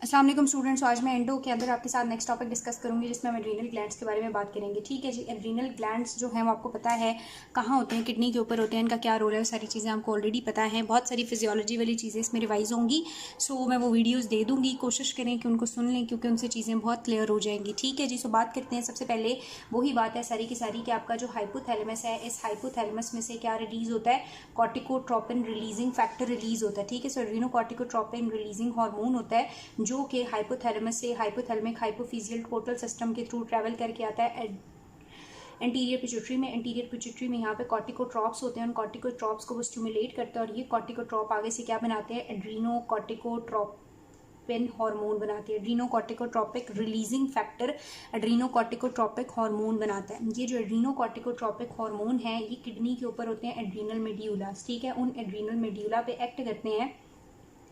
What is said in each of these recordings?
अस्सलाम वालेकुम स्टूडेंट्स। आज मैं एंडो के अंदर आपके साथ नेक्स्ट टॉपिक डिस्कस करूंगी जिसमें हम एड्रीनल ग्लैंड्स के बारे में बात करेंगे। ठीक है जी। एड्रीनल ग्लैंड्स जो हैं वो आपको पता है कहाँ होते हैं, किडनी के ऊपर होते हैं, इनका क्या रोल है, सारी चीज़ें आपको ऑलरेडी पता है। बहुत सारी फिजियोलॉजी वाली चीज़ें इसमें रिवाइज होंगी, सो मैं वो वीडियोज़ दे दूँगी, कोशिश करें कि उनको सुन लें क्योंकि उनसे चीज़ें बहुत क्लियर हो जाएंगी। ठीक है जी। सो बात करते हैं। सबसे पहले वही बात है सारी की सारी कि आपका जो हाइपोथैलेमस है, इस हाइपोथैलेमस में से क्या रिलीज होता है, कॉर्टिकोट्रोपिन रिलीजिंग फैक्टर रिलीज होता है। ठीक है। सो एड्रीनोकॉर्टिकोट्रोपिन रिलीजिंग हार्मोन होता है जो कि हाइपोथैलेमस से हाइपोथैलेमिक हाइपोफिजियल टोटल सिस्टम के थ्रू ट्रैवल करके आता है एंटीरियर पिट्यूटरी में। एंटीरियर पिट्यूटरी में यहाँ पे कॉर्टिकोट्रॉप्स होते हैं, उन कॉर्टिकोट्रॉप्स को वो स्टिमुलेट करते हैं और ये कॉर्टिकोट्रॉप आगे से क्या बनाते हैं, एड्रीनोकॉर्टिकोट्रोपिन हार्मोन बनाते हैं। एड्रीनोकॉर्टिकोट्रोपिक रिलीजिंग फैक्टर एड्रीनोकॉर्टिकोट्रोपिक हार्मोन बनाता है। ये जो एड्रीनोकॉर्टिकोट्रोपिक हार्मोन है ये किडनी के ऊपर होते हैं एड्रीनल मेड्यूलास। ठीक है। उन एड्रीनल मेड्यूला पे एक्ट करते हैं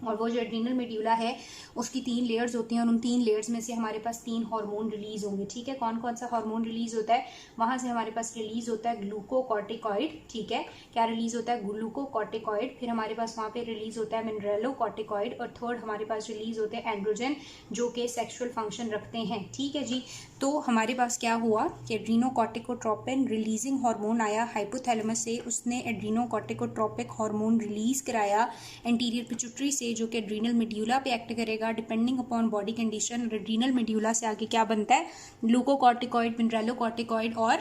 और वो जो एड्रीनल मेड्यूला है उसकी 3 लेयर्स होती हैं और उन 3 लेयर्स में से हमारे पास 3 हार्मोन रिलीज होंगे। ठीक है। कौन कौन सा हार्मोन रिलीज होता है, वहां से हमारे पास रिलीज होता है ग्लूकोकॉर्टिकॉइड। ठीक है। क्या रिलीज होता है, ग्लूकोकॉर्टिकॉइड। फिर हमारे पास वहां पे रिलीज होता है मिनरेलोकॉर्टिकॉइड और थर्ड हमारे पास रिलीज होते हैं एंड्रोजन जो कि सेक्सुअल फंक्शन रखते हैं। ठीक है जी। तो हमारे पास क्या हुआ कि एड्रीनोकॉर्टिकोट्रोपिन रिलीजिंग हार्मोन आया हाइपोथैलेमस से, उसने एड्रीनोकॉर्टिकोट्रोपिक हार्मोन रिलीज कराया एंटीरियर पिट्यूटरी से जो कि एड्रीनल मेड्यूला पे एक्ट करेगा depending upon body condition. Adrenal medulla से आगे क्या बनता है, ग्लूकोकॉर्टिकॉइड, मिनरेलोकॉर्टिकॉइड और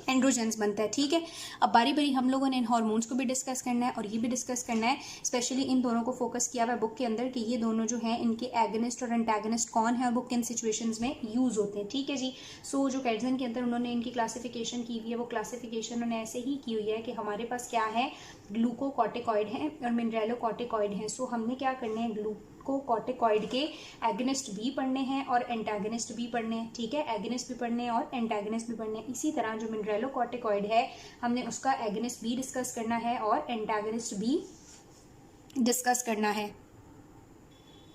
एंड्रोजेंस बनता है। ठीक है। अब बारी बारी हम लोगों ने इन हार्मोन्स को भी डिस्कस करना है और ये भी डिस्कस करना है, स्पेशली इन दोनों को फोकस किया हुआ है बुक के अंदर कि ये दोनों जो हैं इनके एगनिस्ट और एंटागनिस्ट कौन है और वो किन सिचुएशंस में यूज होते हैं। ठीक है जी। सो जो कैटसन के अंदर उन्होंने इनकी क्लासिफिकेशन की हुई है वो क्लासिफिकेशन उन्होंने ऐसे ही की हुई है कि हमारे पास क्या है, ग्लूकोकॉर्टिकॉइड है और मिनरेलोकॉर्टिकॉइड है। सो हमने क्या करने हैं, ग्लूकोकॉर्टिकॉइड के एगनिस्ट भी पढ़ने हैं और एंटागनिस्ट भी पढ़ने हैं। ठीक है। एगनिस्ट भी पढ़ने हैं और एंटागनिस्ट भी पढ़ने हैं। इसी तरह जो मिनरेलोकॉर्टिकॉइड है हमने उसका एगनिस्ट भी डिस्कस करना है और एंटागनिस्ट भी डिस्कस करना है।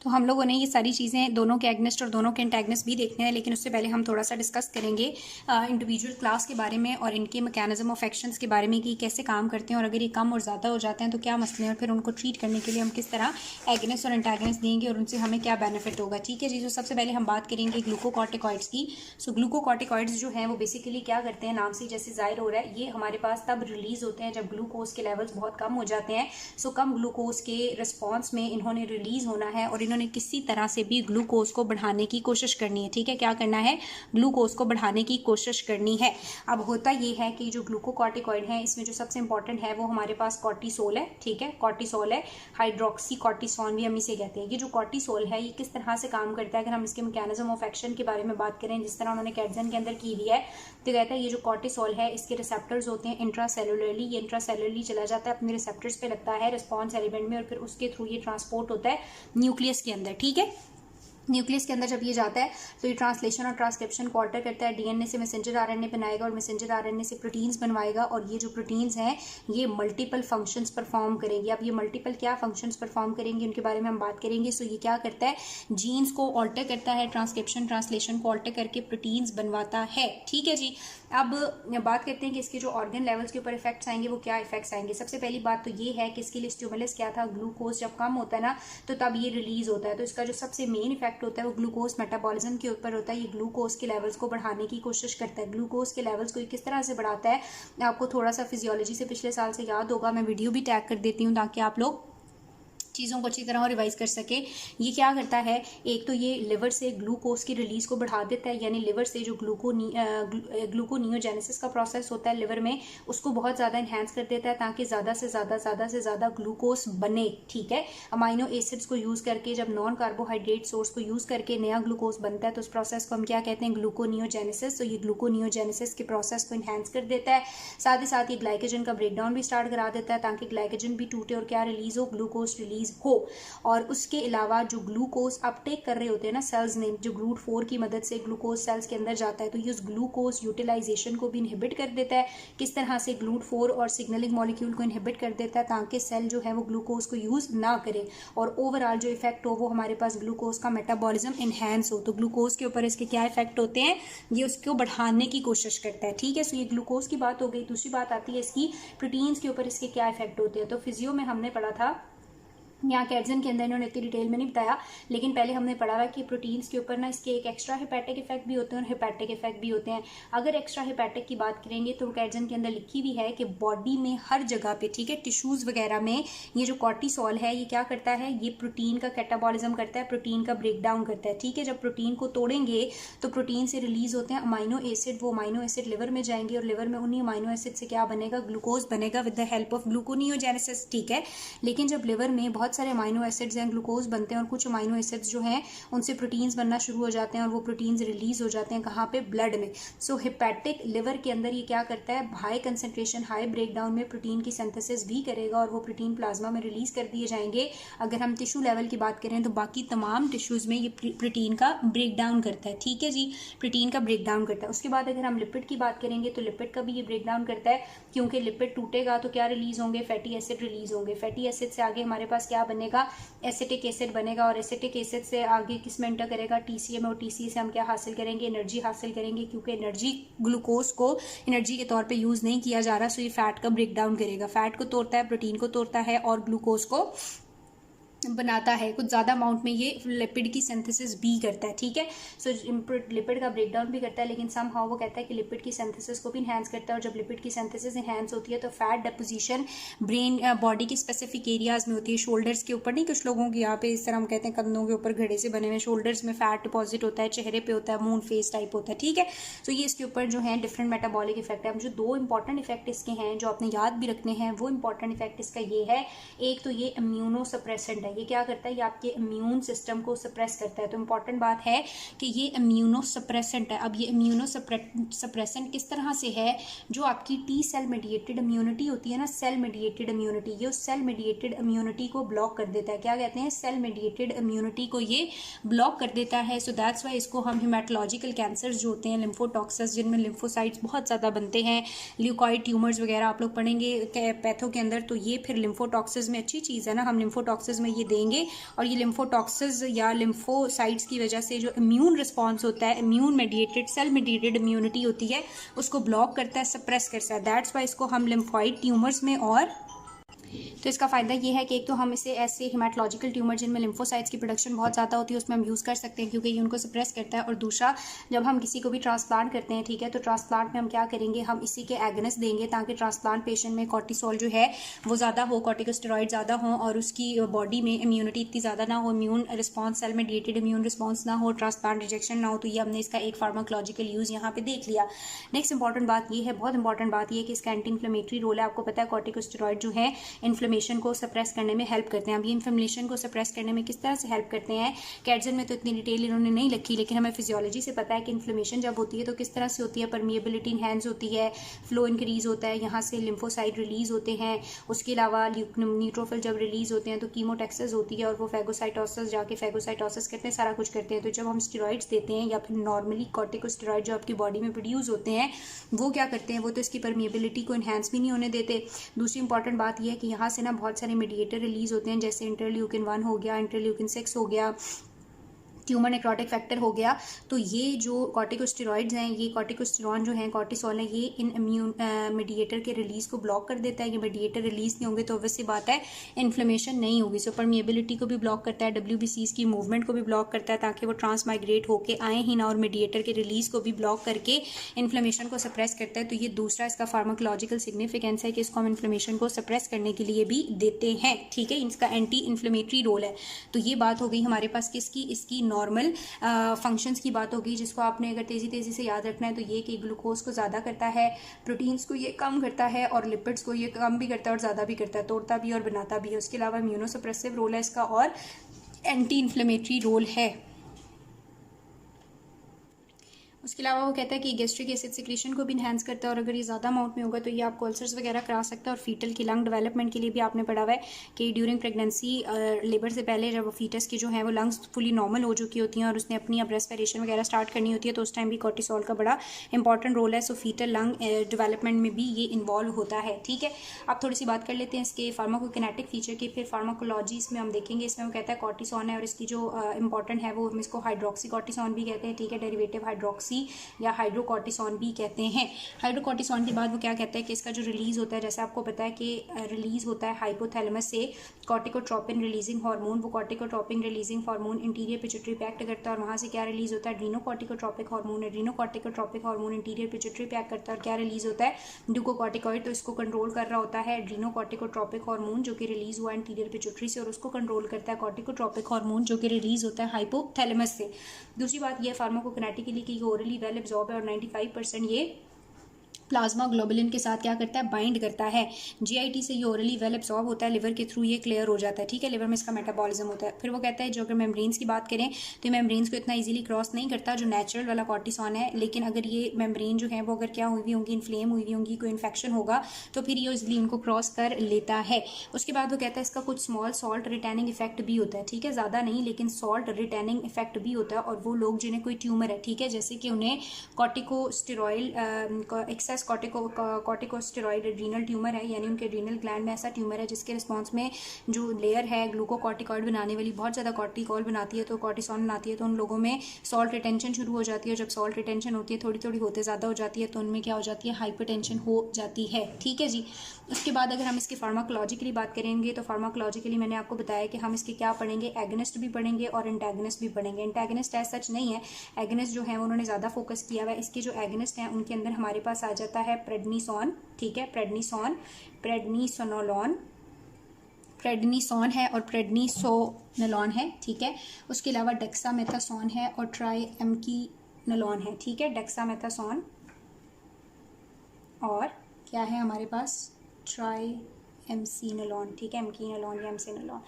तो हम लोगों ने ये सारी चीज़ें दोनों के एगनिस्ट और दोनों के एंटागनिस्ट भी देखने हैं, लेकिन उससे पहले हम थोड़ा सा डिस्कस करेंगे इंडिविजुअल क्लास के बारे में और इनके मैकेनिज्म ऑफ एक्शंस के बारे में कि कैसे काम करते हैं और अगर ये कम और ज़्यादा हो जाते हैं तो क्या मसले हैं और फिर उनको ट्रीट करने के लिए हम किस तरह एगनिस्ट और एंटागनिस्ट देंगे और उनसे हमें क्या बेनिफिट होगा। ठीक है जी। तो सबसे पहले हम बात करेंगे ग्लूकोकॉर्टिकॉइड्स की। सो ग्लूकोकॉर्टिकॉइड्स जो हैं वो बेसिकली क्या करते हैं, नाम से जैसे जाहिर हो रहा है, ये हमारे पास तब रिलीज होते हैं जब ग्लूकोज के लेवल्स बहुत कम हो जाते हैं। सो कम ग्लूकोज के रिस्पॉन्स में इन्होंने रिलीज होना है और इन्होंने किसी तरह से भी ग्लूकोज को बढ़ाने की कोशिश करनी है। ठीक है। क्या करना है, ग्लूकोज को बढ़ाने की कोशिश करनी है। अब होता ये है कि जो ग्लूकोकॉर्टिकॉइड है इसमें जो सबसे इंपॉर्टेंट है वो हमारे पास कॉर्टिसोल है। ठीक है। कॉर्टिसोल है, हाइड्रोक्सी कॉर्टिसोन भी हम इसे कहते हैं। ये जो कॉर्टिसोल है ये किस तरह से काम करता है, अगर हम इसके मैकेनिज्म ऑफ एक्शन के बारे में बात करें जिस तरह उन्होंने कैटसन के अंदर की हुई है, तो कहता है ये जो कॉर्टिसोल है इसके रिसेप्टर्स होते हैं इंट्रासेलुलरली, ये इंट्रासेलुलरली चला जाता है, अपने रिसेप्टर्स पे लगता है रिस्पॉन्स एलिमेंट में और फिर उसके थ्रू ये ट्रांसपोर्ट होता है न्यूक्लियस के अंदर। ठीक है। न्यूक्लियस के अंदर जब ये जाता है तो ये ट्रांसलेशन और ट्रांसक्रिप्शन को ऑल्टर करता है, डीएनए से मैसेंजर आरएनए बनाएगा और मैसेंजर आरएनए से प्रोटीन्स बनवाएगा और ये जो प्रोटीन्स हैं ये मल्टीपल फंक्शंस परफॉर्म करेंगे। अब ये मल्टीपल क्या फंक्शंस परफॉर्म करेंगे उनके बारे में हम बात करेंगे। सो ये क्या करता है, जीन्स को ऑल्टर करता है, ट्रांसक्रिप्शन ट्रांसलेशन को ऑल्टर करके प्रोटीन्स बनवाता है। ठीक है जी। अब बात करते हैं कि इसके जो ऑर्गन लेवल्स के ऊपर इफेक्ट्स आएंगे वो क्या इफेक्ट्स आएंगे। सबसे पहली बात तो ये है कि इसके लिए स्टिमुलस क्या था, ग्लूकोज जब कम होता है ना तो तब ये रिलीज होता है। तो इसका जो सबसे मेन इफेक्ट होता है वो ग्लूकोज मेटाबॉलिज्म के ऊपर होता है। ये ग्लूकोज के लेवल्स को बढ़ाने की कोशिश करता है। ग्लूकोज के लेवल्स को किस तरह से बढ़ाता है, आपको थोड़ा सा फिजियोलॉजी से पिछले साल से याद होगा, मैं वीडियो भी टैग कर देती हूँ ताकि आप लोग चीज़ों को अच्छी तरह रिवाइज कर सके। ये क्या करता है, एक तो ये लिवर से ग्लूकोज की रिलीज को बढ़ा देता है, यानी लिवर से जो ग्लूकोनियोजेनेसिस का प्रोसेस होता है लिवर में उसको बहुत ज़्यादा इन्हेंस कर देता है ताकि ज़्यादा से ज़्यादा ग्लूकोज बने। ठीक है। अमाइनो एसिड्स को यूज़ करके जब नॉन कार्बोहाइड्रेट सोर्स को यूज़ करके नया ग्लूकोज बनता है तो उस प्रोसेस को हम क्या कहते हैं, ग्लूकोनियोजेनेसिस। तो ये ग्लूकोनियोजेनेसिस के प्रोसेस को इन्हेंस कर देता है। साथ ही साथ ये ग्लाइकोजन का ब्रेकडाउन भी स्टार्ट करा देता है ताकि ग्लाइकोजन भी टूटे और क्या रिलीज हो, ग्लूकोज रिलीज हो। और उसके अलावा जो ग्लूकोज अपटेक कर रहे होते हैं ना सेल्स ने, जो GLUT4 की मदद से ग्लूकोज सेल्स के अंदर जाता है तो ये उस ग्लूकोज यूटिलाइजेशन को भी इनहिबिट कर देता है। किस तरह से, GLUT4 और सिग्नलिंग मॉलिक्यूल को इनहिबिट कर देता है ताकि सेल जो है वो ग्लूकोज को यूज ना करे और ओवरऑल जो इफेक्ट हो वो हमारे पास ग्लूकोज का मेटाबॉलिज्म इनहेंस हो। तो ग्लूकोज के ऊपर इसके क्या इफेक्ट होते हैं, ये उसको बढ़ाने की कोशिश करता है। ठीक है। सो ये ग्लूकोज की बात हो गई। दूसरी बात आती है इसकी प्रोटीन्स के ऊपर इसके क्या इफेक्ट होते हैं। तो फिजियो में हमने पढ़ा था यहाँ कैटजन के अंदर इन्होंने इतनी डिटेल में नहीं बताया, लेकिन पहले हमने पढ़ा हुआ कि प्रोटीन्स के ऊपर ना इसके एक एक्स्ट्रा हिपैटिक इफेक्ट भी होते हैं और हिपैटिक इफेक्ट भी होते हैं। अगर एक्स्ट्रा हिपैटिक की बात करेंगे तो कैटजन के अंदर लिखी भी है कि बॉडी में हर जगह पे, ठीक है, टिश्यूज वगैरह में ये जो कॉर्टिसोल है ये क्या करता है, ये प्रोटीन का कैटाबॉलिज्म करता है, प्रोटीन का ब्रेक डाउन करता है, ठीक है। जब प्रोटीन को तोड़ेंगे तो प्रोटीन से रिलीज होते हैं अमाइनो एसिड, वो अमाइनो एसिड लिवर में जाएंगे और लिवर में उन्हीं अमाइनो एसिड से क्या बनेगा, ग्लूकोज बनेगा with the help of gluconeogenesis, ठीक है। लेकिन जब लिवर में बहुत सारे अमाइनो एसिड ग्लूकोज बनते हैं और कुछ अमाइनो एसिड्स जो हैं उनसे प्रोटीन्स बनना शुरू हो जाते हैं और वो प्रोटीन्स रिलीज हो जाते हैं कहाँ पे, ब्लड में। सो हिपैटिक लिवर के अंदर ये क्या करता है, हाई कंसंट्रेशन, हाई ब्रेकडाउन में प्रोटीन की सिंथेसिस भी करेगा और वो प्रोटीन प्लाज्मा में रिलीज कर दिए जाएंगे। अगर हम टिश्यू लेवल की बात करें तो बाकी तमाम टिश्यूज में ये प्रोटीन का ब्रेकडाउन करता है, ठीक है जी, प्रोटीन का ब्रेकडाउन करता है। उसके बाद अगर हम लिपिड की बात करेंगे तो लिपिड का भी ये ब्रेकडाउन करता है, क्योंकि लिपिड टूटेगा तो क्या रिलीज होंगे, फैटी एसिड रिलीज होंगे। फैटी एसिड से आगे हमारे पास क्या बनेगा, एसिटिक एसिड बनेगा और एसिटिक एसिड से आगे किस में एंटर करेगा, टीसीए में, और टीसीए से हम क्या हासिल करेंगे, एनर्जी हासिल करेंगे, क्योंकि एनर्जी, ग्लूकोज को एनर्जी के तौर पे यूज नहीं किया जा रहा, सो ये फैट का ब्रेकडाउन करेगा। फैट को तोड़ता है, प्रोटीन को तोड़ता है और ग्लूकोज को बनाता है। कुछ ज़्यादा अमाउंट में ये लिपिड की सिंथेसिस भी करता है, ठीक है। सो लिपिड का ब्रेकडाउन भी करता है, लेकिन सम हाउ वो कहता है कि लिपिड की सिंथेसिस को भी इन्हांस करता है। और जब लिपिड की सिंथेसिस इन्हांस होती है तो फैट डिपोजिशन ब्रेन बॉडी के स्पेसिफिक एरियाज में होती है, शोल्डर्स के ऊपर नहीं, कुछ लोगों के यहाँ पे इस तरह हम कहते हैं कंधों के ऊपर घड़े से बने हुए, शोल्डर्स में फैट डिपॉजिट होता है, चेहरे पे होता है, मून फेस टाइप होता है, ठीक है। सो ये इसके ऊपर जो है डिफरेंट मेटाबॉलिक इफेक्ट है। अब जो दो इंपॉर्टेंट इफेक्ट इसके हैं जो आपने याद भी रखने हैं, वो इंपॉर्टेंट इफेक्ट इसका ये है, एक तो ये इम्यूनो सप्रेसेंट है, ये क्या करता है, आपके इम्यून सिस्टम को सप्रेस करता है। तो इंपॉर्टेंट बात है कि ये इम्यूनो सप्रेसेंट है। अब ये इम्यूनो सप्रेसेंट किस तरह से है, जो आपकी टी सेल मेडिएटेड इम्यूनिटी होती है ना, सेल मेडिएटेड इम्यूनिटी, ये उस सेल मेडिएटेड इम्यूनिटी को ब्लॉक कर देता है। क्या कहते हैं, सेल मेडिएटेड इम्यूनिटी को ये ब्लॉक कर देता है। सो दैट्स वाई इसको हम हिमेटोलॉजिकल कैंसर्स जो होते हैं, लिम्फोटॉक्सिस जिनमें लिम्फोसाइट्स बहुत ज़्यादा बनते हैं, ल्यूकॉइड ट्यूमर्स वगैरह आप लोग पढ़ेंगे पैथो के अंदर, तो ये फिर लिम्फोटॉक्सिस में अच्छी चीज़ है ना, हम लिम्फोटॉक्सिस में ये देंगे और ये लिम्फोटॉक्सिस या लिम्फोसाइट्स की वजह से जो इम्यून रिस्पॉन्स होता है, immune mediated, cell mediated immunity होती है, उसको ब्लॉक करता है, सप्रेस करता है। दैट्स वाई इसको हम लिम्फॉइड ट्यूमर्स में, और तो इसका फ़ायदा ये है कि एक तो हम इसे ऐसे हिमेटोलॉजिकल ट्यूमर जिनमें लिम्फोसाइट्स की प्रोडक्शन बहुत ज़्यादा होती है उसमें हम यूज़ कर सकते हैं, क्योंकि ये उनको सप्रेस करता है। और दूसरा, जब हम किसी को भी ट्रांसप्लांट करते हैं, ठीक है, तो ट्रांसप्लांट में हम क्या करेंगे, हम इसी के एगनेस्ट देंगे ताकि ट्रांसप्लांट पेशेंट में कॉर्टिसोल जो है वो ज़्यादा हो, कॉर्टिकोस्टेरॉइड ज़्यादा हो और उसकी बॉडी में इम्यूनिटी इतनी ज़्यादा ना हो, immune response, cell mediated immune response ना हो, ट्रांसप्लांट रिजेक्शन ना हो। तो ये हमने इसका एक फार्माकोलॉजिकल यूज़ यहाँ पे देख लिया। नेक्स्ट इंपॉर्टेंट बात ये है, बहुत इंपॉर्टेंट बात ये है कि इसका एंटी इन्फ्लेमेटरी रोल है। आपको पता है कॉर्टिकोस्टेरॉइड जो है इन्फ्लेमेशन को सप्रेस करने में हेल्प करते हैं। अब ये इन्फ्लेमेशन को सप्रेस करने में किस तरह से हेल्प करते हैं, कैटजन में तो इतनी डिटेल इन्होंने नहीं लिखी, लेकिन हमें फिजियोलॉजी से पता है कि इन्फ्लेमेशन जब होती है तो किस तरह से होती है, परमिएबिलिटी इनहैंस होती है, फ्लो इंक्रीज होता है, यहाँ से लिम्फोसाइट रिलीज होते हैं। उसके अलावा न्यूट्रोफिल जब रिलीज होते हैं तो कीमोटैक्सिस होती है और वो फैगोसाइटोसिस जाके फैगोसाइटोसिस करते हैं, सारा कुछ करते हैं। तो जब हम स्टेरॉइड्स देते हैं या फिर नॉर्मली कॉर्टिकोस्टेरॉइड जो आपकी बॉडी में प्रोड्यूस होते हैं वो क्या करते हैं, वो तो इसकी परमिएबिलिटी को इनहैंस भी नहीं होने देते। दूसरी इंपॉर्टेंट बात यह है कि यहाँ से ना बहुत सारे मीडिएटर रिलीज होते हैं, जैसे इंटरल्यूकिन 1 हो गया, इंटरल्यूकिन 6 हो गया, ट्यूमर नेक्रोटिक फैक्टर हो गया। तो ये जो कॉर्टिकोस्टेरॉइड्स हैं, ये कॉर्टिकोस्टेरॉन जो हैं, कॉर्टिसोल है, ये इन इम्यून मीडिएटर के रिलीज को ब्लॉक कर देता है। ये मीडिएटर रिलीज नहीं होंगे तो ऑब्वियस सी बात है इन्फ्लेमेशन नहीं होगी। सो परमिएबिलिटी को भी ब्लॉक करता है, WBCs की मूवमेंट को भी ब्लॉक करता है ताकि वो ट्रांसमाइग्रेट होके आए ही ना, और मीडिएटर के रिलीज को भी ब्लॉक करके इन्फ्लेमेशन को सप्रेस करता है। तो ये दूसरा इसका फार्माकोलॉजिकल सिग्निफिकेंस है कि इसको हम इन्फ्लेमेशन को सप्रेस करने के लिए भी देते हैं, ठीक है, इसका एंटी इन्फ्लेमेटरी रोल है। तो ये बात हो गई हमारे पास किसकी, इसकी नॉर्मल फंक्शंस की बात होगी, जिसको आपने अगर तेज़ी से याद रखना है तो ये कि ग्लूकोज को ज़्यादा करता है, प्रोटीन्स को ये कम करता है और लिपिड्स को ये कम भी करता है और ज़्यादा भी करता है, तोड़ता भी और बनाता भी है। उसके अलावा इम्यूनोसप्रेसिव रोल है इसका और एंटी इन्फ्लेमेटरी रोल है। उसके अलावा वो कहता है कि गैस्ट्रिक एसिड सिक्रीशन को भी इन्हांस करता है और अगर ये ज़्यादा अमाउंट में होगा तो ये आपको अल्सर्स वगैरह करा सकता है। और फीटल की लंग डेवलपमेंट के लिए भी आपने पढ़ा हुआ है कि ड्यूरिंग प्रेगनेंसी, लेबर से पहले जब फीटस की जो है वो लंग्स फुली नॉर्मल हो चुकी होती हैं और उसने अपनी अब रेस्पिरेशन वगैरह स्टार्ट करनी होती है, तो उस टाइम भी कॉर्टिसोल का बड़ा इंपॉर्टेंट रोल है। सो फीटल लंग डेवलपमेंट में भी ये इन्वॉल्व होता है, ठीक है। अब थोड़ी सी बात कर लेते हैं इसके फार्माकोकिनेटिक फीचर की, फिर फार्माकोलॉजी इसमें हम देखेंगे। इसमें वो कहता है कॉर्टिसोन है और इसकी जो इंपॉर्टेंट है वो हम इसको हाइड्रोक्सी कॉर्टिसोन भी कहते हैं, ठीक है, डेरिवेटिव हाइड्रोक्सी हाइड्रोक्सी या हाइड्रोकॉर्टिसोन भी कहते हैं। हाइड्रोकॉर्टिसोन के बाद वो क्या कहता है कि इसका जो रिलीज़ होता है, जैसे आपको पता है कि रिलीज़ होता है हाइपोथैलेमस से कॉर्टिकोट्रोपिन रिलीजिंग हार्मोन। वो corticotropin releasing hormone interior pituitary पे एक्ट करता है और वहाँ से क्या रिलीज़ होता है, एड्रीनोकॉर्टिकोट्रोपिक हार्मोन। एड्रीनोकॉर्टिकोट्रोपिक हार्मोन इंटीरियर पिट्यूटरी पे एक्ट करता है और क्या रिलीज़ होता है, ग्लूकोकॉर्टिकॉइड। तो इसको कंट्रोल कर रहा होता है एड्रीनोकॉर्टिकोट्रोपिक हार्मोन जो कि रिलीज़ हुआ इंटीरियर पिट्यूटरी से, और उसको कंट्रोल करता है कॉर्टिकोट्रोपिक हार्मोन जो कि रिलीज़ होता है हाइपोथैलेमस से। दूसरी बात ये फार्माकोकिनेटिकली कि ये ओरली वेल एब्जॉर्ब है और 95% ये प्लाज्मा ग्लोबुलिन के साथ क्या करता है, बाइंड करता है। जीआईटी से ये ओरली वेल एब्सॉर्ब होता है, लिवर के थ्रू ये क्लियर हो जाता है, ठीक है, लिवर में इसका मेटाबॉलिज्म होता है। फिर वो कहता है जो अगर मेम्ब्रेन्स की बात करें तो मेम्ब्रेन्स को इतना इजीली क्रॉस नहीं करता जो नेचुरल वाला कॉर्टिसोन है, लेकिन अगर ये मेम्ब्रेन जो है वो अगर क्या हुई होंगी, इन्फ्लेम हुई होंगी, कोई इन्फेक्शन होगा तो फिर ये इजीली उनको क्रॉस कर लेता है। उसके बाद वो कहता है इसका कुछ स्मॉल सॉल्ट रिटेनिंग इफेक्ट भी होता है, ठीक है, ज़्यादा नहीं लेकिन सॉल्ट रिटेनिंग इफेक्ट भी होता है। और वो लोग जिन्हें कोई ट्यूमर है, ठीक है, जैसे कि उन्हें corticosteroid excess corticosteroid adrenal tumour है, यानी उनके एड्रीनल ग्लैंड में ऐसा ट्यूमर है जिसके रिस्पॉन्स में जो लेयर है ग्लूकोकॉर्टिकॉइड बनाने वाली बहुत ज़्यादा कॉर्टिकॉल बनाती है, तो कॉर्टिसोन बनाती है, तो उन लोगों में सॉल्ट रिटेंशन शुरू हो जाती है। जब सॉल्ट रिटेंशन होती है थोड़ी थोड़ी होते ज़्यादा हो जाती है तो उनमें क्या हो जाती है, हाइपरटेंशन हो जाती है, ठीक है जी। उसके बाद अगर हम इसके फार्माकोलॉजिकली बात करेंगे तो फार्माकोलॉजिकली मैंने आपको बताया कि हम इसके क्या पढ़ेंगे, एगनिस्ट भी पढ़ेंगे और एंटागनिस्ट भी पढ़ेंगे। एंटागनिस्ट एज सच नहीं है, एगनिस्ट जो है उन्होंने ज़्यादा फोकस किया हुआ है। इसके जो एगनिस्ट हैं उनके अंदर हमारे पास आ जाता है प्रेडनिसोन, ठीक है, प्रेडनिसोनोलॉन है और प्रेडनिसोनोलॉन है, ठीक है। उसके अलावा डेक्सामेथासोन है और ट्राइएमकिनोलॉन है, ठीक है, डेक्सामेथासोन और क्या है हमारे पास, एमसीनोलॉन, ठीक है, एमकीनोलॉन या एमसीनोलॉन।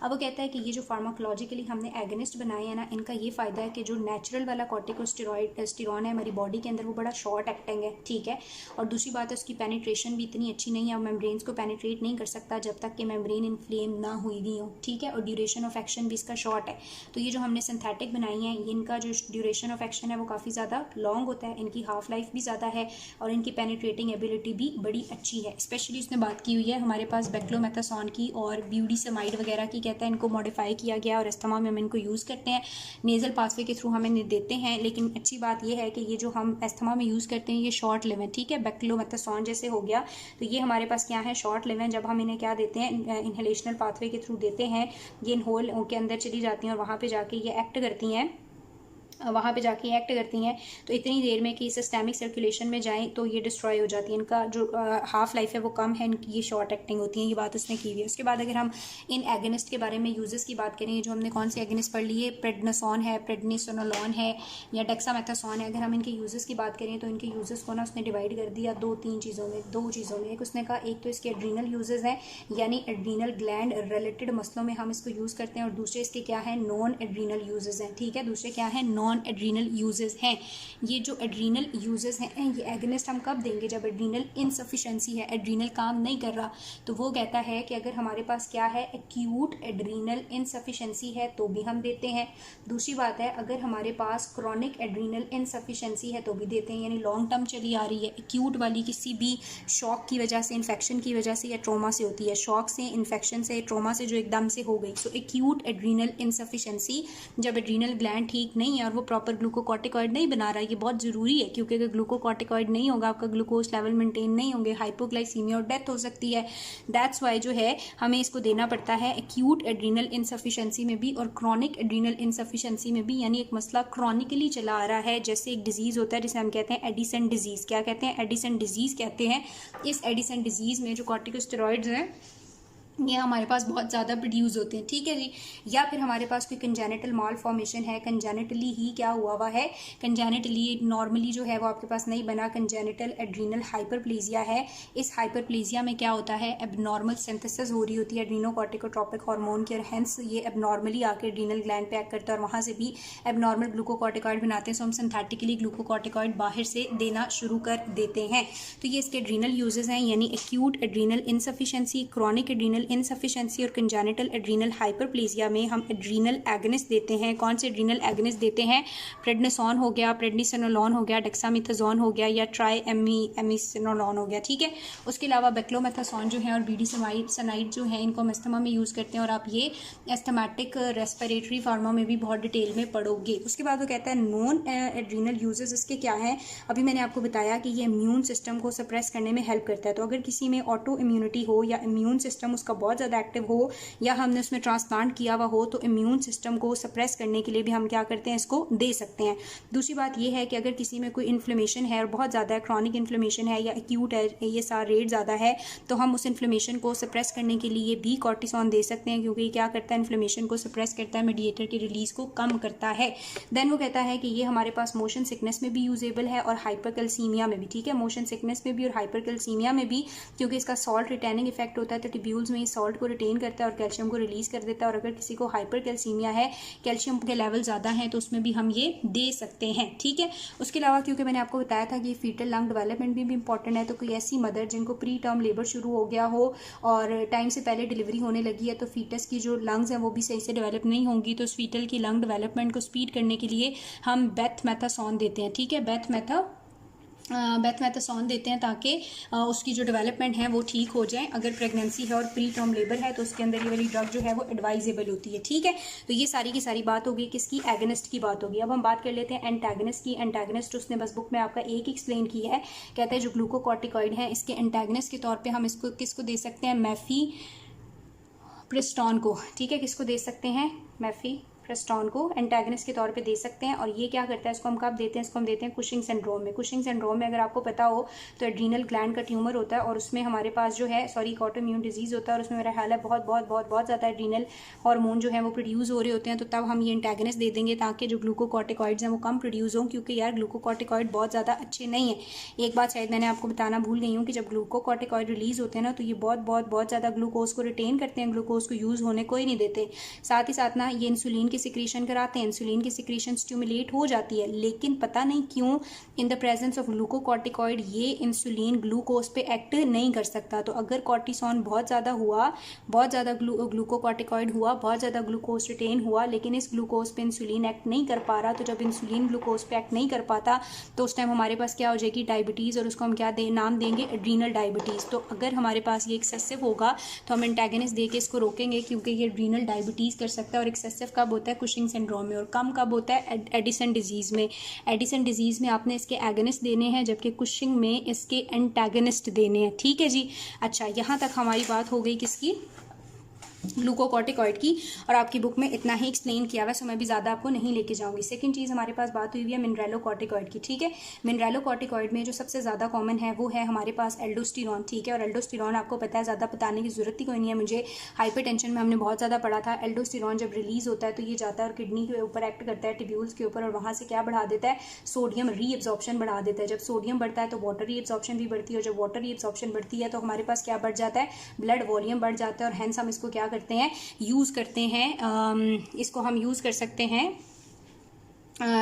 अब वो कहता है कि ये जो फार्माकोलॉजिकली हमने एगनिस्ट बनाए हैं ना, इनका ये फ़ायदा है कि जो नेचुरल वाला कॉर्टिकोस्टेरॉन है हमारी बॉडी के अंदर वो बड़ा शॉर्ट एक्टिंग है, ठीक है। और दूसरी बात है उसकी पेनिट्रेशन भी इतनी अच्छी नहीं है, और मेम्ब्रेन्स को पेनिट्रेट नहीं कर सकता जब तक कि मेम्ब्रेन इन्फ्लेम ना हुई भी हो, ठीक है, और ड्यूरेशन ऑफ एक्शन भी इसका शॉर्ट है। तो ये जो हमने सिंथेटिक बनाई हैं इनका जो ड्यूरेशन ऑफ एक्शन है वो काफ़ी ज़्यादा लॉन्ग होता है, इनकी हाफ लाइफ भी ज़्यादा है और इनकी पेनिट्रेटिंग एबिलिटी भी बड़ी अच्छी है। स्पेशली उसने बात की हुई है हमारे पास बेक्लोमेथासोन की और ब्यूडिसमाइड वगैरह की, कहता है इनको मॉडिफाई किया गया और अस्थमा में हम इनको यूज़ करते हैं, नेज़ल पाथवे के थ्रू हमें देते हैं। लेकिन अच्छी बात यह है कि ये जो हम अस्थमा में यूज़ करते हैं ये शॉर्ट लिव है, ठीक है, बेक्लोमेथासोन जैसे हो गया तो ये हमारे पास क्या है, शॉर्ट लिव है। जब हम इन्हें क्या देते हैं, इन्हेलेशनल पाथवे के थ्रू देते हैं, ये इनहोल के अंदर चली जाती हैं और वहाँ पर जाके ये एक्ट करती हैं, वहाँ पे जाके एक्ट करती हैं। तो इतनी देर में कि सिस्टेमिक सर्कुलेशन में जाएं तो ये डिस्ट्रॉय हो जाती है, इनका जो हाफ लाइफ है वो कम है, इनकी ये शॉर्ट एक्टिंग होती है, ये बात उसने की हुई है। उसके बाद अगर हम इन एगनिस्ट के बारे में यूजेस की बात करें, जो हमने कौन से एगनिस्ट पढ़ लिए, प्रेडनिसोन है, प्रेडनिसोनोलॉन है या डेक्सामेथासोन है। अगर हम इनके यूजेस की बात करें तो इनके यूजेस को ना उसने डिवाइड कर दिया दो चीज़ों में। एक उसने कहा एक तो इसके एड्रीनल यूजेस हैं, यानी एड्रीनल ग्लैंड रिलेटेड मसलों में हम इसको यूज़ करते हैं, और दूसरे इसके क्या है, नॉन एड्रीनल यूजेस हैं, ठीक है, दूसरे क्या है, नॉन एड्रीनल यूजेस हैं। ये जो एड्रीनल यूजेस हैं ये एगनिस्ट हम कब देंगे, जब एड्रीनल इनसफिशिएंसी है, एड्रीनल काम नहीं कर रहा, तो वो कहता है कि अगर हमारे पास क्या है, एक्यूट एड्रीनल इनसफिशिएंसी है तो भी हम देते हैं। दूसरी बात है अगर हमारे पास क्रॉनिक एड्रीनल इनसफिशिएंसी है तो भी देते हैं, यानी लॉन्ग टर्म चली आ रही है। एक्यूट वाली किसी भी शॉक की वजह से, इन्फेक्शन की वजह से या ट्रोमा से होती है, शॉक से, इन्फेक्शन से, ट्रोमा से जो एकदम से हो गई, सो एक्यूट एड्रीनल इनसफिशिएंसी, जब एड्रीनल ग्लैंड ठीक नहीं है और वो प्रॉपर ग्लूकोकॉर्टिकॉइड नहीं बना रहा है। ये बहुत ज़रूरी है क्योंकि अगर ग्लूकोकॉर्टिकॉइड नहीं होगा, आपका ग्लूकोज लेवल मेंटेन नहीं होंगे, हाइपोग्लाइसीमिया और डेथ हो सकती है। दैट्स वाई जो है हमें इसको देना पड़ता है एक्यूट एड्रीनल इनसफिशिएंसी में भी और क्रॉनिक एड्रीनल इनसफिशिएंसी में भी, यानी एक मसला क्रॉनिकली चला आ रहा है। जैसे एक डिजीज़ होता है जिसे हम कहते हैं एडिसन डिजीज़। क्या कहते हैं, एडिसन डिजीज़ कहते हैं। इस एडिसन डिजीज़ में जो कॉर्टिकोस्टेरॉइड्स हैं ये हमारे पास बहुत ज़्यादा प्रोड्यूस होते हैं, ठीक है जी। या फिर हमारे पास कोई कंजेनिटल माल फॉर्मेशन है, कंजेनिटली ही क्या हुआ है, कंजेनिटली नॉर्मली जो है वो आपके पास नहीं बना, कंजेनिटल एड्रीनल हाइपरप्लेजिया है। इस हाइपरप्लेजिया में क्या होता है, एबनॉर्मल सिंथेसिस हो रही होती है एड्रीनोकॉर्टिकोट्रोपिक हार्मोन की, और हेंस ये एबनॉर्मली आकर एड्रीनल ग्लैंड पे एक्ट करता है और वहाँ से भी एबनॉर्मल ग्लूकोकॉर्टिकॉइड बनाते हैं। सो हम सिंथेटिकली ग्लूकोकॉर्टिकॉइड बाहर से देना शुरू कर देते हैं। तो ये इसके एड्रीनल यूजेस हैं, यानी acute adrenal insufficiency, chronic adrenal adrenal insufficiency और कंजेनिटल एड्रीनल हाइपरप्लेजिया में हम एड्रीनल एगनिस्ट देते हैं। कौन से एड्रीनल एगनिस्ट देते हैं? प्रेडनिसोन हो गया, प्रेडनिसोलोन हो गया, डेक्सामेथासोन हो गया या ट्राइएमिसिनोलोन हो गया, ठीक है। उसके अलावा बेक्लोमेथासोन जो है और बीडीसनाइड जो है इनको हम अस्थमा में यूज़ करते हैं और आप ये एस्थमेटिक रेस्पिरेटरी फार्मा में भी बहुत डिटेल में पढ़ोगे। उसके बाद वो कहता है नॉन एड्रीनल यूजेस इसके क्या हैं। अभी मैंने आपको बताया कि ये इम्यून सिस्टम को सप्रेस करने में हेल्प करता है। तो अगर किसी में ऑटो इम्यूनिटी हो या इम्यून सिस्टम उसका बहुत ज़्यादा एक्टिव हो या हमने उसमें ट्रांसप्लांट किया हुआ हो तो इम्यून सिस्टम को सप्रेस करने के लिए भी हम क्या करते हैं, इसको दे सकते हैं। दूसरी बात ये है कि अगर किसी में कोई इन्फ्लेमेशन है और बहुत ज़्यादा क्रॉनिक इन्फ्लेमेशन है या एक्यूट है, ये सारा रेट ज़्यादा है, तो हम उस इन्फ्लेमेशन को सप्रेस करने के लिए भी कॉर्टिसोन दे सकते हैं, क्योंकि क्या करता है, इन्फ्लेमेशन को सप्रेस करता है, मीडिएटर की रिलीज को कम करता है। देन वो कहता है कि ये हमारे पास मोशन सिकनेस में भी यूजेबल है और हाइपरकैल्सीमिया में भी, ठीक है। मोशन सिकनेस में भी और हाइपरकैल्सीमिया में भी, क्योंकि इसका सॉल्ट रिटेनिंग इफेक्ट होता है, तो टिब्यूल्स में सॉल्ट को रिटेन करता है और कैल्शियम को रिलीज कर देता है। और अगर किसी को हाइपरकैल्सीमिया है, कैल्शियम के लेवल ज़्यादा हैं, तो उसमें भी हम ये दे सकते हैं, ठीक है। उसके अलावा क्योंकि मैंने आपको बताया था कि फीटल लंग डेवलपमेंट भी इंपॉर्टेंट है, तो कोई ऐसी मदर जिनको प्री टर्म लेबर शुरू हो गया हो और टाइम से पहले डिलीवरी होने लगी है, तो फीटस की जो लंग्स हैं वो भी सही से डेवलप नहीं होंगी, तो उस फीटल की लंग डेवलपमेंट को स्पीड करने के लिए हम बेथमेथासोन देते हैं, ठीक है। बेथमेथासोन देते हैं ताकि उसकी जो डेवलपमेंट है वो ठीक हो जाए। अगर प्रेगनेंसी है और प्री टर्म लेबर है तो उसके अंदर ये वाली ड्रग जो है वो एडवाइजेबल होती है, ठीक है। तो ये सारी की सारी बात होगी, किसकी? एगनिस्ट की बात होगी। अब हम बात कर लेते हैं एंटागनिस्ट की। एंटागनिस्ट उसने बस बुक में आपका एक एक्सप्लेन किया है, कहते हैं जो ग्लूकोकॉर्टिकॉइड है इसके एंटागनिस्ट के तौर पर हम इसको किसको दे सकते हैं? मैफीप्रिस्टोन को, ठीक है। किसको दे सकते हैं? मैफीप्रिस्टोन को एंटागनिस्ट के तौर पे दे सकते हैं। और ये क्या करता है, इसको हम कब देते हैं? इसको हम देते हैं कुशिंग सिंड्रोम में। कुशिंग सिंड्रोम में अगर आपको पता हो तो एड्रीनल ग्लैंड का ट्यूमर होता है और उसमें हमारे पास जो है ऑटोइम्यून डिजीज होता है और उसमें मेरा ख्याल है बहुत ज़्यादा एड्रीनल हार्मोन जो है वो प्रोड्यूस हो रहे होते हैं, तो तब हम ये एंटागनिस्ट दे देंगे ताकि जो ग्लूकोकॉर्टिकॉइड्स हैं वो कम प्रोड्यूस हों, क्योंकि यार ग्लूकोकॉर्टिकॉइड बहुत ज़्यादा अच्छे नहीं है। एक बात शायद मैंने आपको बताना भूल गई हूँ कि जब ग्लूकोकॉर्टिकॉइड रिलीज होते हैं ना, तो ये बहुत ज़्यादा ग्लूकोज को रिटेन करते हैं, ग्लूकोज को यूज़ होने को ही नहीं देते। साथ ही साथ ना ये इंसुलिन की सिक्रीशन कराते हैं, इंसुलिन की सिक्रीशन स्टिमुलेट हो जाती है, लेकिन पता नहीं क्यों in the presence of glucocorticoid ये इंसुलिन ग्लूकोज पे एक्ट नहीं कर सकता। तो अगर कॉर्टिसोन बहुत ज़्यादा हुआ, बहुत ज़्यादा ग्लूकोकॉर्टिकॉइड हुआ, बहुत ज़्यादा ग्लूकोज रिटेन हुआ, लेकिन इस ग्लूकोज पे इंसुलिन एक्ट नहीं कर पा रहा, तो जब इंसुलिन ग्लूकोज पे एक्ट नहीं कर पाता तो उस टाइम हमारे पास क्या हो जाएगी? डायबिटीज़। और उसको हम क्या नाम देंगे? Adrenal diabetes. तो अगर हमारे पास ये एक्सेसिव होगा तो हम एंटागनिस्ट दे के इसको रोकेंगे, क्योंकि ये एड्रीनल डायबिटीज़ कर सकता है। और एक्सेसिव कब होता है? कुशिंग सिंड्रोम में। और कम कब होता है? एडिसन डिजीज़ में। एडिसन डिजीज़ में आपने इसके एगनिस्ट देने हैं, जबकि कुशिंग में इसके एंटागनिस्ट देने हैं, ठीक है जी। अच्छा, यहाँ तक हमारी बात हो गई किसकी? ग्लूकोकॉर्टिकॉइड की। और आपकी बुक में इतना ही एक्सप्लेन किया हुआ, सो मैं भी ज़्यादा आपको नहीं लेके जाऊंगी। सेकंड चीज़ हमारे पास बात हुई है मिनरलोकॉर्टिकॉइड की, ठीक है। मिनरलोकॉर्टिकॉइड में जो सबसे ज़्यादा कॉमन है वो है हमारे पास एल्डोस्टेरॉन, ठीक है। और एल्डोस्टेरॉन आपको पता है, ज़्यादा बताने की जरूरत ही कोई नहीं है मुझे, हाइपरटेंशन में हमने बहुत ज़्यादा पढ़ा था। एल्डोस्टेरॉन जब रिलीज होता है तो ये जाता है और किडनी के ऊपर एक्ट करता है, टिब्यूल्स के ऊपर, और वहाँ से क्या बढ़ा देता है? सोडियम रीएब्जॉर्प्शन बढ़ा देता है। जब सोडियम बढ़ता है तो वाटर रीएब्जॉर्प्शन भी बढ़ती है, और जब वाटर रीएब्जॉर्प्शन बढ़ती है तो हमारे पास क्या बढ़ जाता है? ब्लड वॉल्यूम बढ़ जाता है। और हैंस हम इसको क्या करते हैं? यूज़ करते हैं। इसको हम यूज़ कर सकते हैं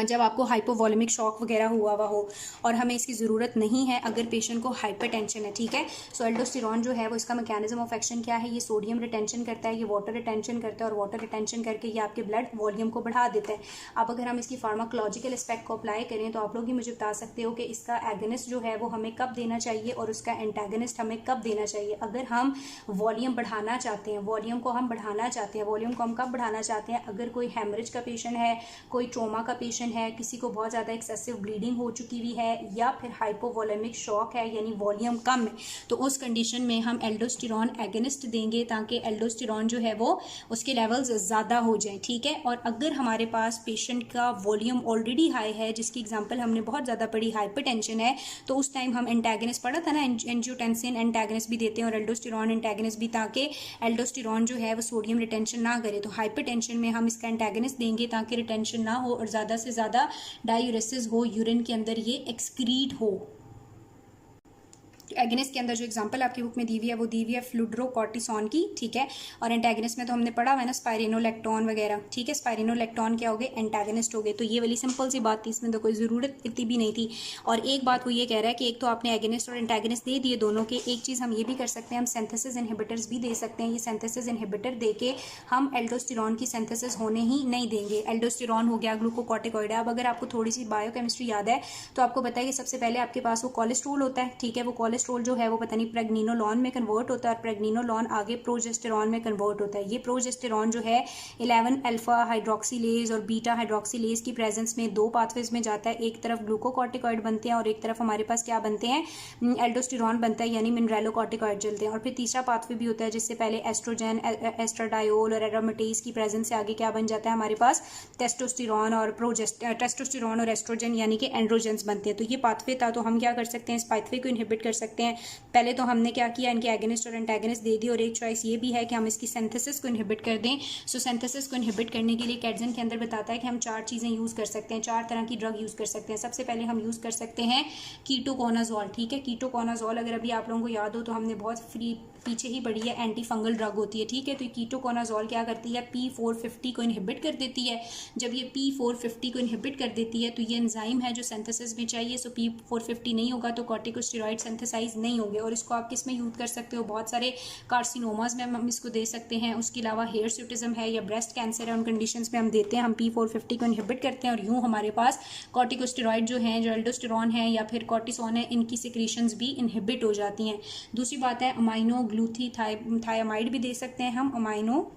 जब आपको हाइपोवॉलेमिक शॉक वगैरह हुआ हो और हमें इसकी ज़रूरत नहीं है अगर पेशेंट को हाइपरटेंशन है, ठीक है। सो एल्डोस्टेरॉन जो है वो इसका मैकेनिज्म ऑफ एक्शन क्या है? ये सोडियम रिटेंशन करता है, ये वाटर रिटेंशन करता है, और वाटर रिटेंशन करके ये आपके ब्लड वॉल्यूम को बढ़ा देता है। अब अगर हम इसकी फार्माकोलॉजिकल एस्पेक्ट को अप्लाई करें तो आप लोग ही मुझे बता सकते हो कि इसका एगनिस्ट जो है वो हमें कब देना चाहिए और उसका एंटागनिस्ट हमें कब देना चाहिए। अगर हम वॉल्यूम बढ़ाना चाहते हैं, वॉल्यूम को हम बढ़ाना चाहते हैं, वॉल्यूम को हम कब बढ़ाना चाहते हैं? अगर कोई हेमरेज का पेशेंट है, कोई ट्रोमा का पेशेंट है, किसी को बहुत ज़्यादा एक्सेसिव ब्लीडिंग हो चुकी हुई है, या फिर हाइपोवॉलेमिक शॉक है यानी वॉल्यूम कम है, तो उस कंडीशन में हम एल्डोस्टेरॉन एगनिस्ट देंगे ताकि एल्डोस्टेरॉन जो है वो उसके लेवल्स ज़्यादा हो जाए, ठीक है। और अगर हमारे पास पेशेंट का वॉल्यूम ऑलरेडी हाई है, जिसकी एग्जांपल हमने बहुत ज़्यादा पढ़ी, हाइपरटेंशन है, तो उस टाइम हम एंटागनिस्ट पढ़ा था ना, एंजियोटेंसिन एंटागनिस्ट भी देते हैं और एल्डोस्टेरॉन एंटागनिस्ट भी, ताकि एल्डोस्टेरॉन जो है वो सोडियम रिटेंशन ना करे। तो हाइपरटेंशन में हम इसका एंटागनिस्ट देंगे ताकि रिटेंशन ना हो और ज़्यादा से ज़्यादा डायूरेसिस हो, यूरिन के अंदर ये एक्सक्रीट हो। एगेनिस्ट के अंदर जो एग्जांपल आपकी बुक में दी हुई है वो दी हुई है फ्लूड्रोकॉर्टिसोन की, ठीक है। और एंटागनिस्ट में तो हमने पढ़ा हुआ है ना स्पाइरिनोलेक्टोन वगैरह, ठीक है। स्पाइरिनोलेक्टोन क्या हो गए, एंटागनिस्ट हो गए। तो ये वाली सिंपल सी बात थी, इसमें तो कोई ज़रूरत इतनी भी नहीं थी। और एक बात वो ये कह रहा है कि एक तो आपने एगेनिस्ट और एंटागनिस्ट दे दिए दोनों के, एक चीज़ हम ये भी कर सकते हैं, हम सिंथेसिस इनहिबिटर्स भी दे सकते हैं। ये सिंथेसिस इनहिबिटर दे के हम एल्डोस्टेरॉन की सिंथेसिस होने ही नहीं देंगे। एल्डोस्टेरॉन हो गया, ग्लूकोकॉर्टिकॉइड है। अब अगर आपको थोड़ी सी बायोकेमिस्ट्री याद है तो आपको पता है कि सबसे पहले आपके पास वो कोलेस्ट्रॉल होता है, ठीक है। वो कोलेस्ट्रॉल जो है वो पता नहीं प्रेग्निनोलॉन में कन्वर्ट होता है और प्रेग्निनोलॉन आगे प्रोजेस्टेरॉन में कन्वर्ट होता है। ये प्रोजेस्टेरॉन जो है 11 अल्फा हाइड्रोक्सीलेज और बीटा हाइड्रोक्सीलेज की प्रेजेंस में दो पाथवेज में जाता है। एक तरफ ग्लूकोकॉर्टिकॉइड बनते हैं और एक तरफ हमारे पास क्या बनते हैं, एल्डोस्टेरॉन बनता है, यानी मिनरलोकॉर्टिकॉइड चलते हैं। और फिर तीसरा पाथवे भी होता है जिससे पहले एस्ट्रोजन, एस्ट्राडायोल और एरोमेटेज की प्रेजेंस से आगे क्या बन जाता है हमारे पास, टेस्टोस्टेरॉन और एस्ट्रोजन यानी कि एंड्रोजेंस बनते हैं। तो ये पाथवे था, तो हम क्या कर सकते हैं, इस पाथवे को इनहिबिट कर सकते हैं। पहले तो हमने क्या किया, इनके एगेनिस्ट और एंटागनिस्ट दे दी, और एक चॉइस ये भी है कि हम इसकी सिंथेसिस को इनहिबिट कर दें। सो सिंथेसिस को इनहिबिट करने के लिए कैटजन के अंदर बताता है कि हम 4 चीज़ें यूज़ कर सकते हैं, 4 तरह की ड्रग यूज़ कर सकते हैं। सबसे पहले हम यूज़ कर सकते हैं कीटोकोनाजोल, ठीक है। कीटोकोनाजोल अगर अभी आप लोगों को याद हो तो हमने बहुत पीछे ही पढ़ी है, एंटी फंगल ड्रग होती है, ठीक है। तो कीटोकोनाजोल क्या करती है, P450 को इनहिबिट कर देती है। जब ये P450 को इनहिबिट कर देती है तो ये एंजाइम है जो सिंथेसिस में चाहिए, सो P450 नहीं होगा तो कॉर्टिकोस्टेरॉइड सिंथेसाइज नहीं होंगे। और इसको आप किस में यूज़ कर सकते हो, बहुत सारे कार्सिनोमास में हम इसको दे सकते हैं। उसके अलावा हेयर सूटिज्म है या ब्रेस्ट कैंसर है, उन कंडीशंस में हम देते हैं, हम P450 को इनहिबिट करते हैं। और यूँ हमारे पास कॉर्टिकोस्टेरॉइड जो हैं, जो एल्डोस्टेरॉन है या फिर कॉर्टिसोन है, इनकी सिक्रीशंस भी इनहिबिट हो जाती हैं। दूसरी बात है अमाइनो ग्लूथाथाइमाइड भी दे सकते हैं हम, अमाइनो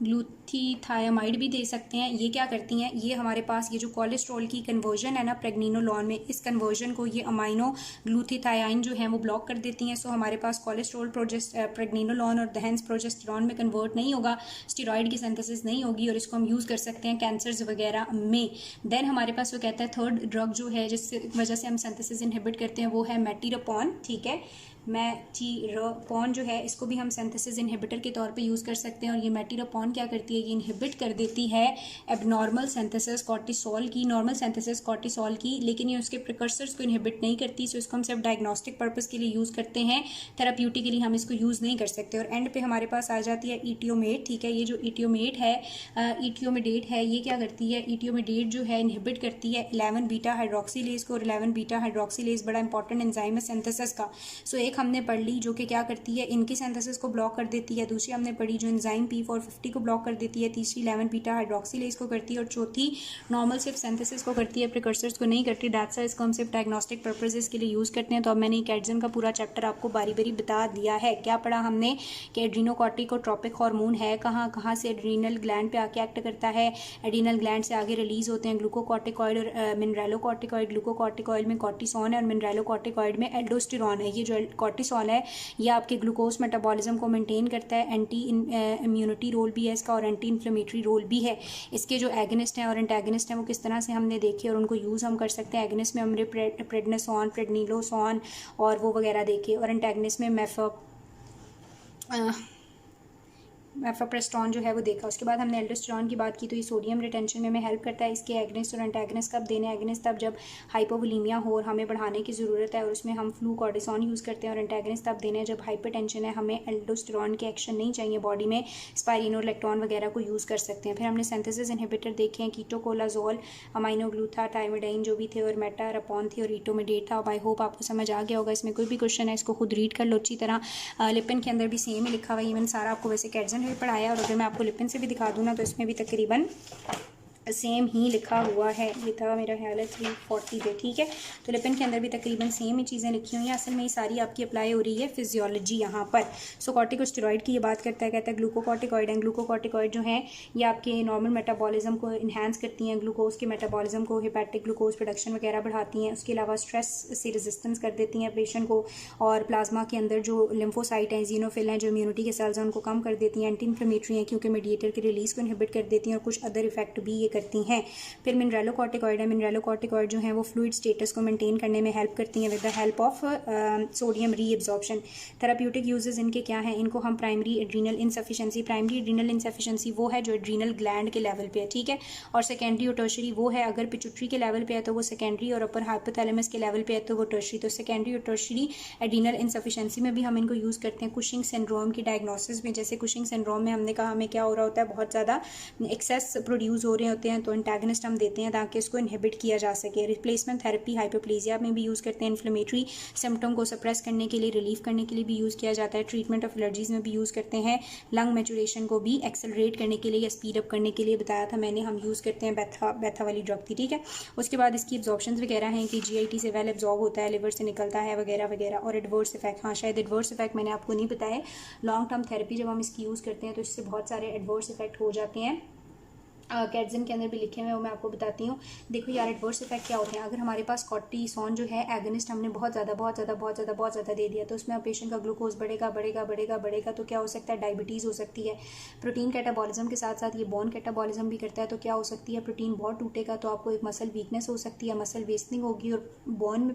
ग्लूथाथाइमाइड भी दे सकते हैं। ये क्या करती हैं, ये हमारे पास ये जो कोलेस्ट्रॉल की कन्वर्जन है ना प्रेग्निनोलॉन में, इस कन्वर्जन को ये अमाइनो ग्लूथाथाइन जो है वो ब्लॉक कर देती हैं। सो हमारे पास कोलेस्ट्रॉल प्रेग्निनोलॉन और दहेंस प्रोजेस्टेरॉन में कन्वर्ट नहीं होगा, स्टेरॉइड की सिंथेसिस नहीं होगी, और इसको हम यूज़ कर सकते हैं कैंसर्स वगैरह में। देन हमारे पास वो कहता है थर्ड ड्रग जो है जिस वजह से हम सिंथेसिस इनहिबिट करते हैं वो है मेटिरोपॉन, ठीक है। मेटिरोपॉन जो है इसको भी हम सिंथेसिस इनहिबिटर के तौर पे यूज़ कर सकते हैं। और ये मेटिरोपॉन क्या करती है, ये इनहिबिट कर देती है एबनॉर्मल सिंथेसिस कॉर्टिसोल की, नॉर्मल सिंथेसिस कॉर्टिसोल की, लेकिन ये उसके प्रिकर्सर्स को इनहिबिट नहीं करती। सो इसको हम सिर्फ डायग्नोस्टिक पर्पज़ के लिए यूज़ करते हैं, थेराप्यूटिकली हम इसको यूज़ नहीं कर सकते। और एंड पे हमारे पास आ जाती है ईटियोमेट, ठीक है। ये जो ईटियोमेट है, ईटियोमेडेट है, ये क्या करती है, ईटियोमेडेट जो है इनहिबिट करती है 11 बीटा हाइड्रोक्सीलेज को। और 11 बीटा हाइड्रोक्सीलेज बड़ा इंपॉर्टेंट एंजाइम है सिंथेसिस का। सो एक हमने पढ़ ली जो कि क्या करती है, इनकी सिंथेसिस को ब्लॉक कर देती है। दूसरी हमने पढ़ी जो एंजाइम P450 को ब्लॉक कर देती है। तीसरी 11 बीटा हाइड्रोक्सीलेज को करती है। और चौथी नॉर्मल सिर्फ सिंथेसिस को करती है, प्रिकर्सर्स को नहीं करती। दैट्स इसको हम सिर्फ डायग्नोस्टिक पर्पसेस के लिए यूज़ करते हैं। तो अब मैंने कैटजन का पूरा चैप्टर आपको बारी बारी बता दिया है। क्या पढ़ा हमने कि एड्रीनोकॉर्टिकोट्रोपिक हार्मोन है, कहाँ कहाँ से एड्रीनल ग्लैंड पे आके एक्ट करता है, एड्रीनल ग्लैंड से आगे रिलीज होते हैं ग्लूकोकॉर्टिकॉइड और मिनरलोकॉर्टिकॉइड। ग्लूकोकॉर्टिकॉइड में कॉर्टिसोन है और मिनरलोकॉर्टिकॉइड में एल्डोस्टेरॉन है। ये जो कॉर्टिसोल है ये आपके ग्लूकोज मेटाबॉलिज्म को मेंटेन करता है, एंटी इम्यूनिटी रोल भी है इसका और एंटी इन्फ्लेमेटरी रोल भी है। इसके जो एगनिस्ट हैं और एंटागनिस्ट हैं वो किस तरह से हमने देखे और उनको यूज़ हम कर सकते हैं। एगनिस्ट में हमने प्रेडनिसोन, प्रेडनिलोसोन और वो वगैरह देखे, और एंटागनिस्ट में मेफाप्रेस्टोन जो है वो देखा। उसके बाद हमने एल्डोस्टेरॉन की बात की, तो ये सोडियम रिटेंशन में हेल्प करता है। इसके एगनिस्ट और एंटागनिस्ट कब देने, एगनिस्ट तब जब हाइपोवोलीमिया हो और हमें बढ़ाने की ज़रूरत है और उसमें हम फ्लूकॉर्टिसोन यूज़ करते हैं। और एंटागनिस्ट तब देने जब हाइपरटेंशन है, हमें एल्डोस्टेरॉन के एक्शन नहीं चाहिए बॉडी में, स्पाइरिनोलेक्टोन वगैरह को यूज़ कर सकते हैं। फिर हमने सिंथेसिस इनहिबिटर देखे हैं, कीटोकोलाजोल, अमाइनोग्लूथाथाइमाइड जो भी थे, और मेटारोपॉन थी, और ईटोमेडेट था। आई होप आपको समझ आ गया होगा। इसमें कोई भी क्वेश्चन है इसको खुद रीड कर लो अच्छी तरह। लिपिन के अंदर भी सेम ही लिखा हुआ है, इवन सारा आपको वैसे कैटजन भी पढ़ाया। और अगर मैं आपको लिपिन से भी दिखा दूँ ना तो इसमें भी तकरीबन सेम ही लिखा हुआ है। ये था मेरा ख्याल है 340 पे, ठीक है। तो लिपिन के अंदर भी तकरीबन सेम ही चीज़ें लिखी हुई हैं। असल में ये सारी आपकी अप्लाई हो रही है फिजियोलॉजी यहाँ पर। सो कॉर्टिकोस्टेरॉइड की ये बात करता है, कहता है ग्लूकोकॉर्टिकॉइड हैं। ग्लूकोकॉर्टिकॉइड जो हैं ये आपके नॉर्मल मेटाबॉलिज्म को इन्हांस करती हैं, ग्लूकोज के मेटाबॉलिज्म को, हेपेटिक ग्लूकोज प्रोडक्शन वगैरह बढ़ाती हैं। उसके अलावा स्ट्रेस से रेजिस्टेंस कर देती हैं पेशेंट को, और प्लाज्मा के अंदर जो लिम्फोसाइट हैं, जीनोफिल हैं, जो इम्यूनिटी के सेल्स हैं, उनको कम कर देती हैं। एंटी इन्फ्लेमेटरी हैं क्योंकि मीडिएटर के रिलीज को इनहिबिट कर देती हैं, और कुछ अदर इफेक्ट भी ये करती हैं। फिर मिनरलोकॉर्टिकॉइड है, मिनरलोकॉर्टिकॉइड जो है वो फ्लूइड स्टेटस को मेंटेन करने में हेल्प करती हैं with the help of sodium reabsorption. Therapeutic uses इनके क्या हैं, इनको हम primary adrenal insufficiency, primary adrenal insufficiency वो है जो एड्रीनल ग्लैंड के लेवल पे है, ठीक है, और सेकेंडरी और टर्शरी वो है अगर पिट्यूटरी के लेवल पे है तो वो सेकेंडरी, और अपर हाइपोथैलेमस के लेवल पे है तो वो टर्शरी। तो सेकेंडरी और टर्शरी एड्रीनल इनसफिशिएंसी में भी हम इनको यूज़ करते हैं कुशिंग सिंड्रोम की डायग्नोसिस में। जैसे कुशिंग सिंड्रोम में हमने कहा हमें क्या हो रहा होता है, बहुत ज़्यादा एक्सेस प्रोड्यूस हो रहे होते हैं, तो एंटागनिस्ट हम देते हैं ताकि इसको इनहिबिट किया जा सके। रिप्लेसमेंट थेरेपी हाइपोप्लेजिया में भी यूज़ करते हैं, इन्फ्लेमेटरी सिम्टम को सप्रेस करने के लिए, रिलीफ करने के लिए भी यूज़ किया जाता है। ट्रीटमेंट ऑफ एलर्जीज में भी यूज़ करते हैं। लंग मैचुरेशन को भी एक्सेलरेट करने के लिए या स्पीड अप करने के लिए बताया था मैंने, हम यूज़ करते हैं बैथा वाली ड्रग थी, ठीक है। उसके बाद इसकी एब्जॉर्प्शन वगैरह हैं कि जीआईटी से वेल एब्जॉर्ब होता है, लिवर से निकलता है वगैरह वगैरह। और एडवर्स इफेक्ट, हाँ शायद एडवर्स इफेक्ट मैंने आपको नहीं बताया, लॉन्ग टर्म थेरेपी जब हम इसकी यूज़ करते हैं तो इससे बहुत सारे एडवर्स इफेक्ट हो जाते हैं। कैड्ज़न के अंदर भी लिखे हुए हैं वो मैं आपको बताती हूँ। देखो यार एडवर्स इफेक्ट क्या होते हैं, अगर हमारे पास कॉर्टिसोन जो है एगनिस्ट हमने बहुत ज़्यादा दे दिया तो उसमें पेशेंट का ग्लूकोज बढ़ेगा तो क्या हो सकता है, डायबिटीज़ हो सकती है। प्रोटीन कैटाबॉलिज्म के साथ साथ ये बोन कैटाबॉलिज्म भी करता है, तो क्या हो सकती है, प्रोटीन बहुत टूटेगा तो आपको एक मसल वीकनेस हो सकती है, मसल वेस्टिंग होगी, और बोन में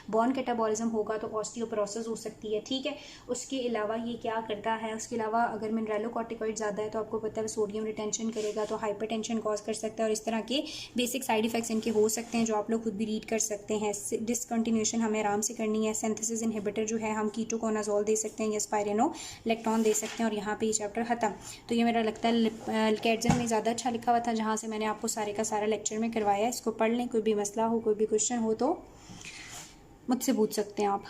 बोन कैटाबॉलिज्म होगा तो ऑस्टियोपोरोसिस हो सकती है, ठीक है। उसके अलावा ये क्या करता है, उसके अलावा अगर मिनरलोकॉर्टिकॉइड ज़्यादा है तो आपको पता है सोडियम रिटेंशन करेगा तो हाइपरटेंशन कॉज कर सकता है, और इस तरह के बेसिक साइड इफेक्ट्स इनके हो सकते हैं जो आप लोग खुद भी रीड कर सकते हैं। डिसकंटिन्यूएशन हमें आराम से करनी है। सिंथेसिस इनहिबिटर जो है हम कीटोकोनाजोल दे सकते हैं या स्पाइरेनोलेक्टोन दे सकते हैं, और यहाँ पे ये चैप्टर खत्म। तो ये मेरा लगता है कैड्ज़न में ज़्यादा अच्छा लिखा हुआ था जहाँ से मैंने आपको सारे का सारा लेक्चर में करवाया है। इसको पढ़ लें, कोई भी मसला हो, कोई भी क्वेश्चन हो तो मुझसे पूछ सकते हैं आप।